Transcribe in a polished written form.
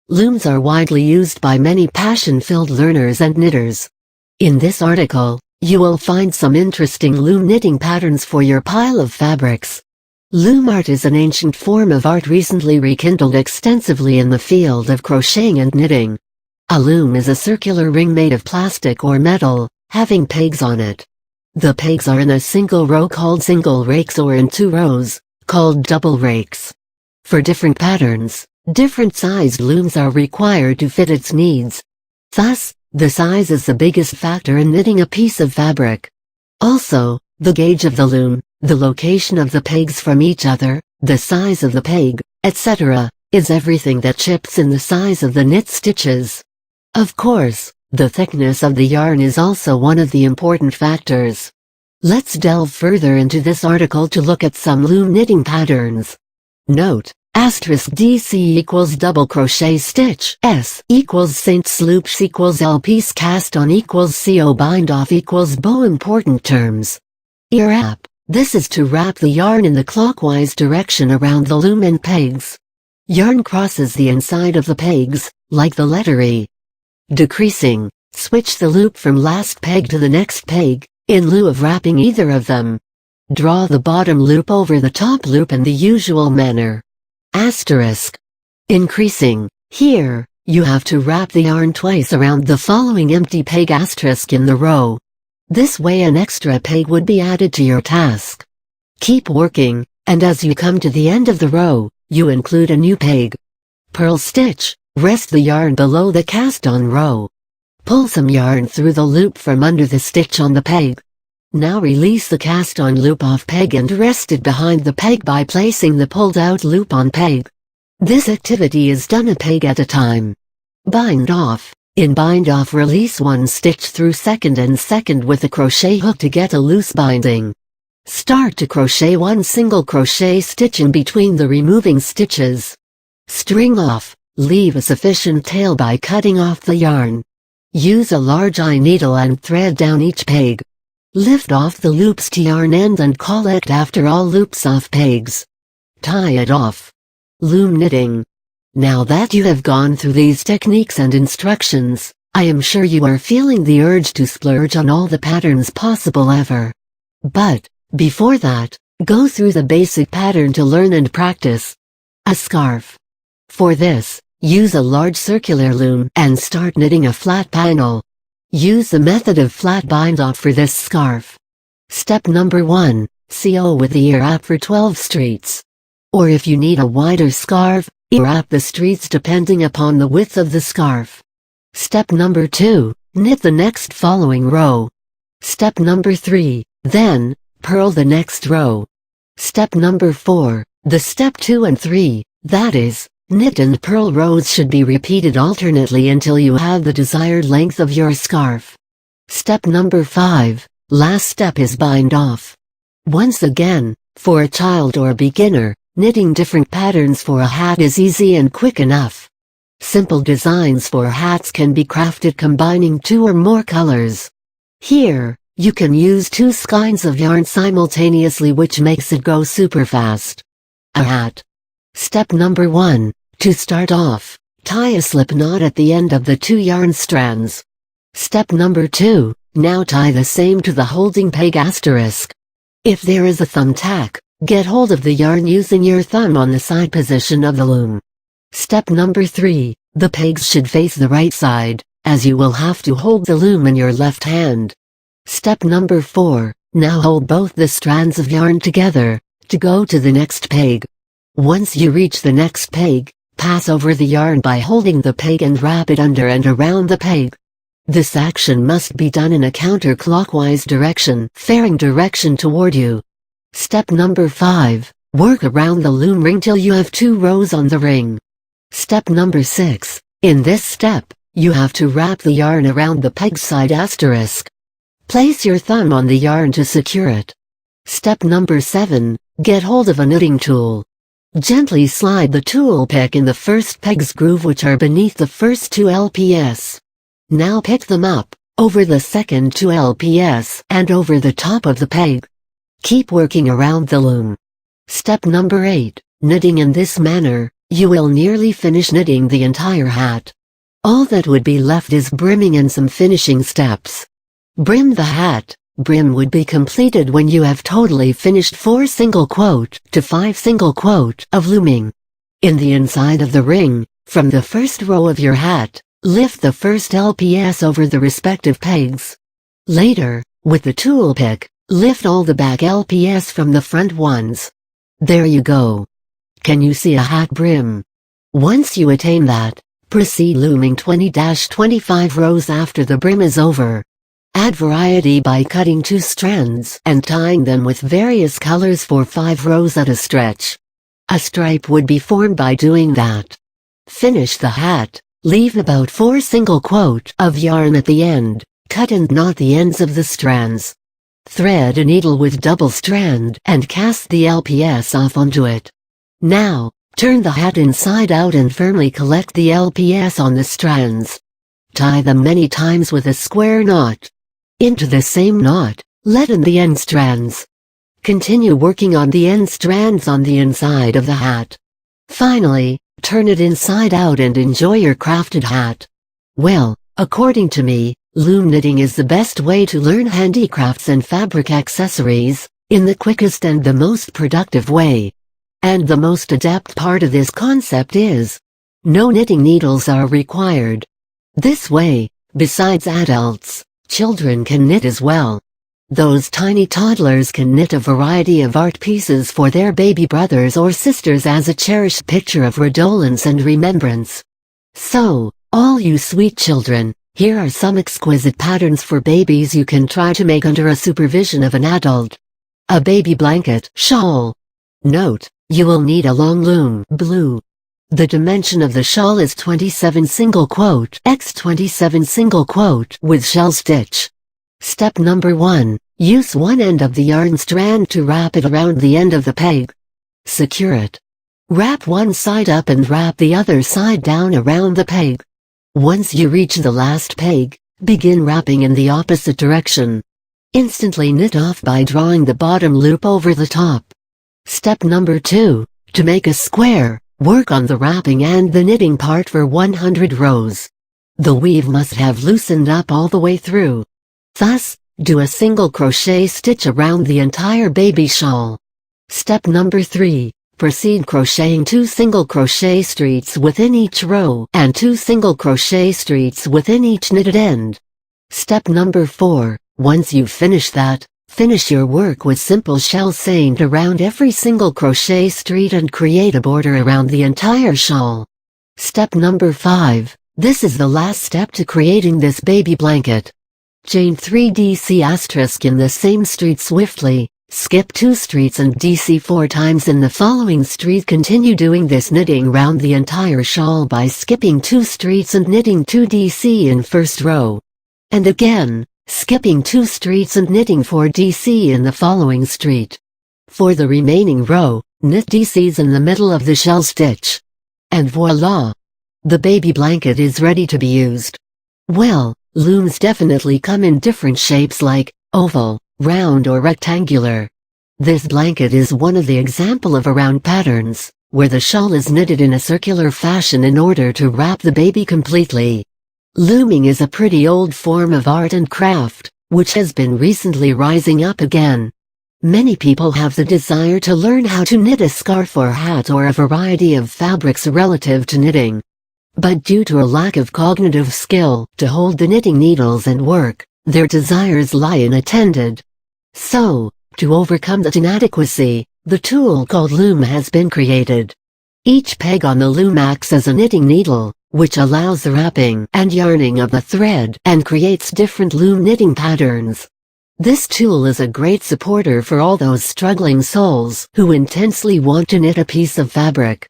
Looms are widely used by many passion-filled learners and knitters. In this article, you will find some interesting loom knitting patterns for your pile of fabrics. Loom art is an ancient form of art recently rekindled extensively in the field of crocheting and knitting. A loom is a circular ring made of plastic or metal, having pegs on it. The pegs are in a single row called single rakes or in 2 rows, called double rakes. For different patterns, different sized looms are required to fit its needs. Thus, the size is the biggest factor in knitting a piece of fabric. Also, the gauge of the loom, the location of the pegs from each other, the size of the peg, etc., is everything that chips in the size of the knit stitches. Of course, the thickness of the yarn is also one of the important factors. Let's delve further into this article to look at some loom knitting patterns. Note: DC equals double crochet stitch, S equals Saint sloops equals L piece cast on equals CO bind off equals bow. Important terms. Ear wrap. This is to wrap the yarn in the clockwise direction around the loom and pegs. Yarn crosses the inside of the pegs, like the letter E. Decreasing. Switch the loop from last peg to the next peg, in lieu of wrapping either of them. Draw the bottom loop over the top loop in the usual manner. Asterisk. Increasing. Here, you have to wrap the yarn twice around the following empty peg asterisk in the row. This way an extra peg would be added to your task. Keep working, and as you come to the end of the row, you include a new peg. Purl stitch. Rest the yarn below the cast-on row. Pull some yarn through the loop from under the stitch on the peg. Now release the cast-on loop off peg and rest it behind the peg by placing the pulled-out loop on peg. This activity is done a peg at a time. Bind off. In bind off, release one stitch through second and second with a crochet hook to get a loose binding. Start to crochet one single crochet stitch in between the removing stitches. String off. Leave a sufficient tail by cutting off the yarn. Use a large eye needle and thread down each peg. Lift off the loops to yarn end and collect after all loops off pegs. Tie it off. Loom knitting. Now that you have gone through these techniques and instructions, I am sure you are feeling the urge to splurge on all the patterns possible ever. But, before that, go through the basic pattern to learn and practice. A scarf. For this, use a large circular loom and start knitting a flat panel. Use the method of flat bind off for this scarf. Step number 1, CO with the ear wrap for 12 streets. Or if you need a wider scarf, ear wrap the streets depending upon the width of the scarf. Step number 2, knit the next following row. Step number 3, then, purl the next row. Step number 4, the step 2 and 3, that is, knit and purl rows should be repeated alternately until you have the desired length of your scarf. Step number 5, last step is bind off. Once again, for a child or beginner, knitting different patterns for a hat is easy and quick enough. Simple designs for hats can be crafted combining 2 or more colors. Here, you can use 2 skeins of yarn simultaneously, which makes it go super fast. A hat. Step number 1, to start off, tie a slip knot at the end of the 2 yarn strands. Step number 2, now tie the same to the holding peg asterisk. If there is a thumb tack, get hold of the yarn using your thumb on the side position of the loom. Step number 3, the pegs should face the right side, as you will have to hold the loom in your left hand. Step number 4, now hold both the strands of yarn together, to go to the next peg. Once you reach the next peg, pass over the yarn by holding the peg and wrap it under and around the peg. This action must be done in a counterclockwise direction, fairing direction toward you. Step number 5, work around the loom ring till you have 2 rows on the ring. Step number 6, in this step, you have to wrap the yarn around the peg side asterisk. Place your thumb on the yarn to secure it. Step number 7, get hold of a knitting tool. Gently slide the tool pick in the first peg's groove, which are beneath the first 2 LPS. Now pick them up, over the second 2 LPS and over the top of the peg. Keep working around the loom. Step number 8, knitting in this manner, You will nearly finish knitting the entire hat. All that would be left is brimming and some finishing steps. Brim the hat. Brim would be completed when you have totally finished 4 single quote to 5 single quote of looming. In the inside of the ring, from the first row of your hat, lift the first LPS over the respective pegs. Later, with the tool pick, lift all the back LPS from the front ones. There you go. Can you see a hat brim? Once you attain that, proceed looming 20-25 rows after the brim is over. Add variety by cutting 2 strands and tying them with various colors for 5 rows at a stretch. A stripe would be formed by doing that. Finish the hat, leave about 4 single quote of yarn at the end, cut and knot the ends of the strands. Thread a needle with double strand and cast the LPS off onto it. Now, turn the hat inside out and firmly collect the LPS on the strands. Tie them many times with a square knot. Into the same knot, let in the end strands. Continue working on the end strands on the inside of the hat. Finally, turn it inside out and enjoy your crafted hat. Well, according to me, loom knitting is the best way to learn handicrafts and fabric accessories, in the quickest and the most productive way. And the most adept part of this concept is, no knitting needles are required. This way, besides adults, children can knit as well. Those tiny toddlers can knit a variety of art pieces for their baby brothers or sisters as a cherished picture of redolence and remembrance. So, all you sweet children, here are some exquisite patterns for babies you can try to make under a supervision of an adult. A baby blanket shawl. Note, you will need a long loom blue. The dimension of the shawl is 27 single quote x 27 single quote with shell stitch. Step number 1, use one end of the yarn strand to wrap it around the end of the peg. Secure it. Wrap one side up and wrap the other side down around the peg. Once you reach the last peg, begin wrapping in the opposite direction. Instantly knit off by drawing the bottom loop over the top. Step number 2, to make a square, work on the wrapping and the knitting part for 100 rows. The weave must have loosened up all the way through. Thus, do a single crochet stitch around the entire baby shawl. Step number 3, proceed crocheting 2 single crochet streaks within each row and 2 single crochet streaks within each knitted end. Step number 4, once you've finished that, finish your work with simple shell seamed around every single crochet streak and create a border around the entire shawl. Step number 5, this is the last step to creating this baby blanket. Chain 3 DC* in the same streak swiftly, skip 2 streaks and DC 4 times in the following streak. Continue doing this knitting round the entire shawl by skipping 2 streaks and knitting 2 DC in first row. And again, skipping 2 streaks and knitting 4 DC in the following streak. For the remaining row, knit DCs in the middle of the shell stitch. And voila! The baby blanket is ready to be used. Well, looms definitely come in different shapes like oval, round or rectangular. This blanket is one of the example of a round patterns, where the shawl is knitted in a circular fashion in order to wrap the baby completely. Looming is a pretty old form of art and craft, which has been recently rising up again. Many people have the desire to learn how to knit a scarf or hat or a variety of fabrics relative to knitting. But due to a lack of cognitive skill to hold the knitting needles and work, their desires lie unattended. So, to overcome that inadequacy, the tool called Loom has been created. Each peg on the loom acts as a knitting needle, which allows the wrapping and yarning of the thread and creates different loom knitting patterns. This tool is a great supporter for all those struggling souls who intensely want to knit a piece of fabric.